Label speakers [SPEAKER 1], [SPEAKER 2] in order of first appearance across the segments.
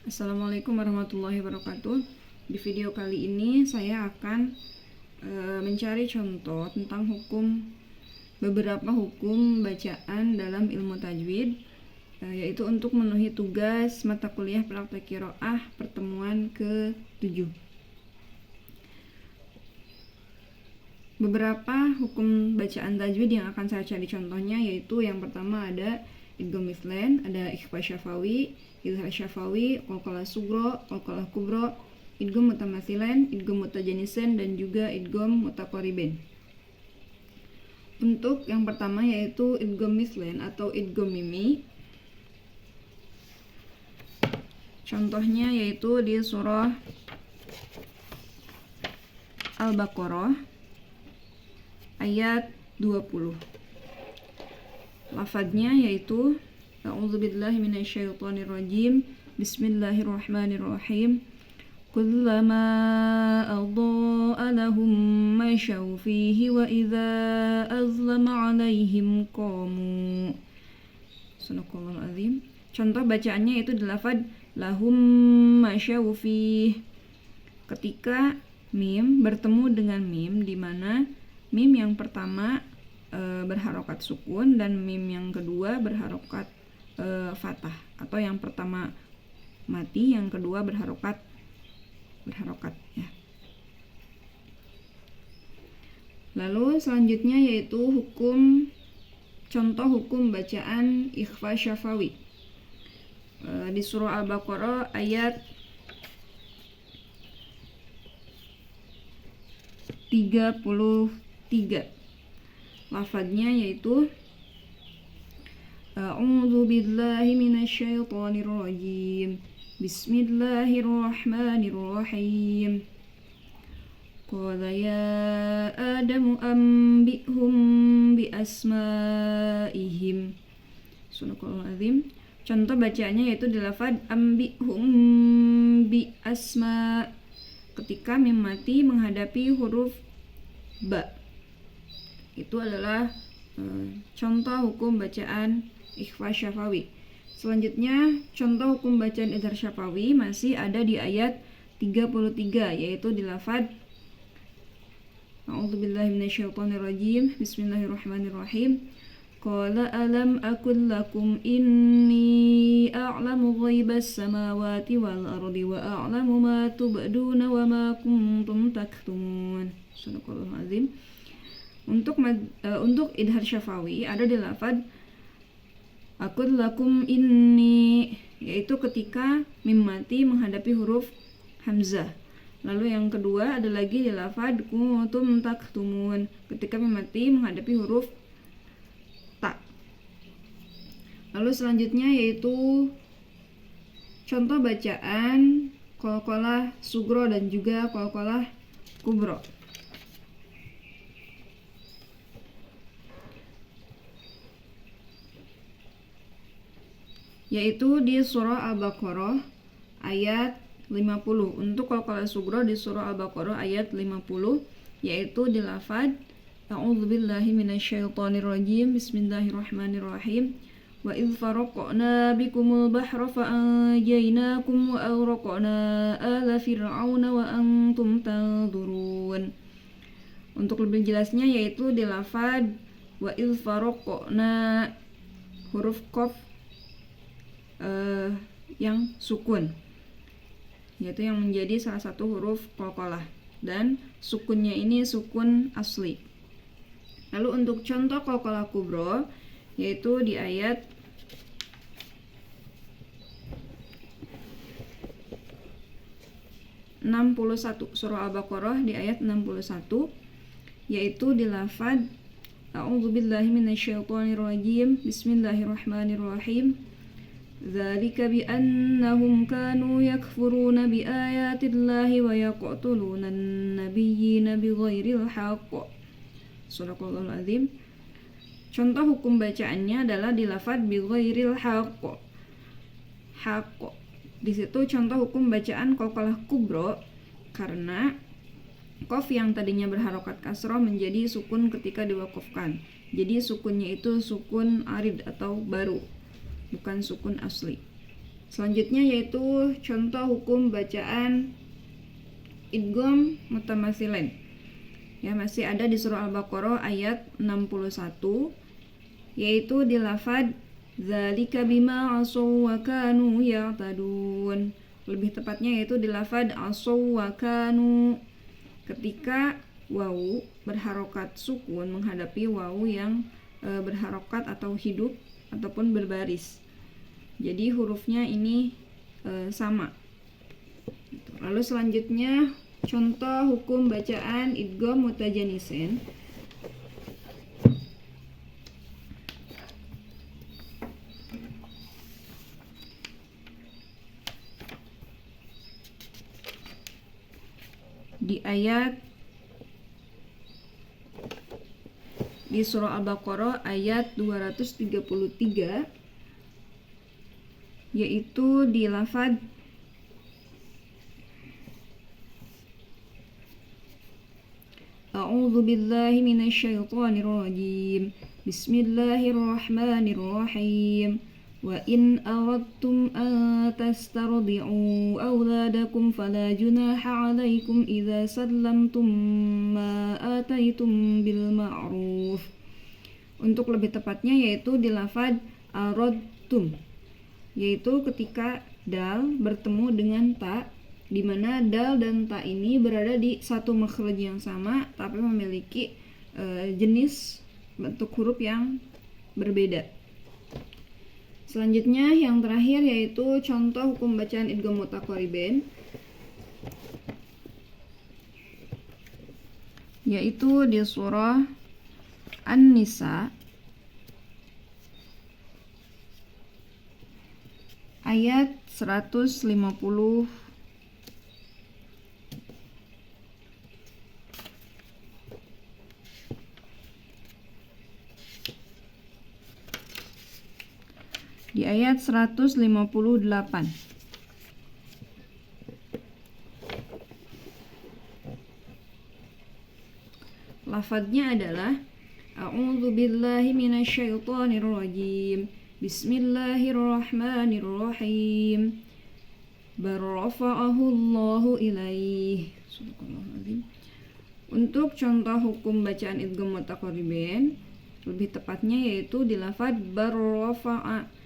[SPEAKER 1] Assalamualaikum warahmatullahi wabarakatuh. Di video kali ini saya akan mencari contoh tentang beberapa hukum bacaan dalam ilmu tajwid, yaitu untuk memenuhi tugas mata kuliah praktek qiraah pertemuan ke-7. Beberapa hukum bacaan tajwid yang akan saya cari contohnya yaitu yang pertama ada idgham mithlain, ada ikhfa syafawi, izhar syafawi, qalqalah sugro, qalqalah kubro, idgham mutamatsilain, idgham mutajanisan, dan juga idgham mutaqaribain. Untuk yang pertama yaitu idgham mithlain atau idgham mimi. Contohnya yaitu di surah Al-Baqarah ayat 20. Lafadznya yaitu A'udzubillahi minasyaitonirrajim. Bismillahirrahmanirrahim. Kullama adha'a lahum masyaw fihi wa idza azlama 'alaihim qamu. Sadaqallahul azim. Contoh bacaannya itu di lafadz lahum masyaw fihi. Ketika mim bertemu dengan mim, di mana mim yang pertama berharokat sukun dan mim yang kedua berharokat fathah, atau yang pertama mati, yang kedua berharokat ya. Lalu selanjutnya yaitu contoh hukum bacaan ikhfa syafawi di surah Al-Baqarah ayat 33. Lafadznya yaitu A'udzu billahi minasyaitonir rajim. Bismillahirrahmanirrahim. Qala ya Adamu anbi'hum bi asma'ihim. Sadaqallahul azim. Contoh bacaannya yaitu di lafadz anbi'hum bi asma. Ketika mim mati menghadapi huruf ba. Itu adalah contoh hukum bacaan ikhfa syafawi. Selanjutnya contoh hukum bacaan izhar syafawi masih ada di ayat 33, yaitu di lafadz A'udzubillahi minasyaitonirrajim. Bismillahirrahmanirrahim. Qala alam aqul lakum inni a'lamu ghaibas samawati wal ardi wa a'lamu ma tubduna wa ma kuntum taktumun. Sadaqallahul azim. Untuk idhar syafawi ada di lafadz aqul lakum inni, yaitu ketika mim mati menghadapi huruf hamzah. Lalu yang kedua ada lagi di lafadz kuntum taktumun, ketika mim mati menghadapi huruf ta. Lalu selanjutnya yaitu contoh bacaan qalqalah sugro dan juga qalqalah kubro. Yaitu di surah Al-Baqarah ayat 50. Untuk qalqalah sugro di surah Al-Baqarah ayat 50 yaitu di lafadz A'udzubillahi minasyaitonirrajim. Bismillahirrahmanirrahim. Wa idz faraqna bikumul bahra fa anjaynakum wa aghraqna ala fir'auna wa antum tanzurun. Untuk lebih jelasnya yaitu di lafadz wa idz faraqna, huruf qaf yang sukun, yaitu yang menjadi salah satu huruf qalqalah, dan sukunnya ini sukun asli. Lalu untuk contoh qalqalah kubro yaitu di ayat 61, surah Al-Baqarah di ayat 61, yaitu di lafadz A'udzubillahi minasyaitonirrajim. Bismillahirrahmanirrahim. Dzalika bi annahum kanu yakfuruna bi ayatillahi wa yaqtuluna an-nabiyyina bighairil haqq. Sadaqallahul azim. Contoh hukum bacaannya adalah di lafadz bighairil haqq. Di situ contoh hukum bacaan qalqalah kubro, karena qaf yang tadinya berharokat kasroh menjadi sukun ketika diwaqafkan. Jadi sukunnya itu sukun arid atau baru, bukan sukun asli. Selanjutnya yaitu contoh hukum bacaan idgham mutamatsilin. Ya, masih ada di surah Al-Baqarah ayat 61, yaitu di lafadz dzalika bima asaw wa kanu ya'tadun. Lebih tepatnya yaitu di lafadz asaw wa kanu, ketika wawu berharokat sukun menghadapi wawu yang berharokat atau hidup ataupun berbaris. Jadi hurufnya ini sama. Lalu selanjutnya contoh hukum bacaan idgham mutajanisin. Di surah Al-Baqarah ayat 233, yaitu di lafadz A'udzu billahi minasyaitonir rajim. Bismillahirrahmanirrahim. Wa in aradtum an tastardi'u awladakum fala junaha 'alaikum idza sallamtum ma ataitum bil ma'ruf. Untuk lebih tepatnya yaitu di lafadz aradtum, yaitu ketika dal bertemu dengan ta, di mana dal dan ta ini berada di satu makhraj yang sama tapi memiliki jenis bentuk huruf yang berbeda. Selanjutnya yang terakhir yaitu contoh hukum bacaan idgham mutaqaribain, yaitu di surah An-Nisa ayat 150. Di ayat 158. Lafadznya adalah A'udzu billahi minasyaitonir rajim. Bismillahirrahmanirrahim. Barrafa'ahu Allahu ilaih. Subhanallahazim. Untuk contoh hukum bacaan idgham mutaqaribain, lebih tepatnya yaitu di lafadz barrafa'a,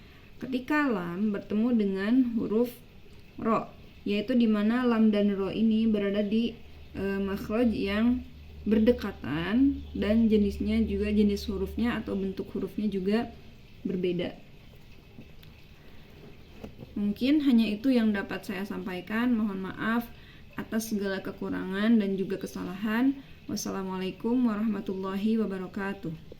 [SPEAKER 1] ketika lam bertemu dengan huruf ro, yaitu di mana lam dan ro ini berada di makhraj yang berdekatan dan jenisnya juga, jenis hurufnya atau bentuk hurufnya juga berbeda. Mungkin hanya itu yang dapat saya sampaikan. Mohon maaf atas segala kekurangan dan juga kesalahan. Wassalamualaikum warahmatullahi wabarakatuh.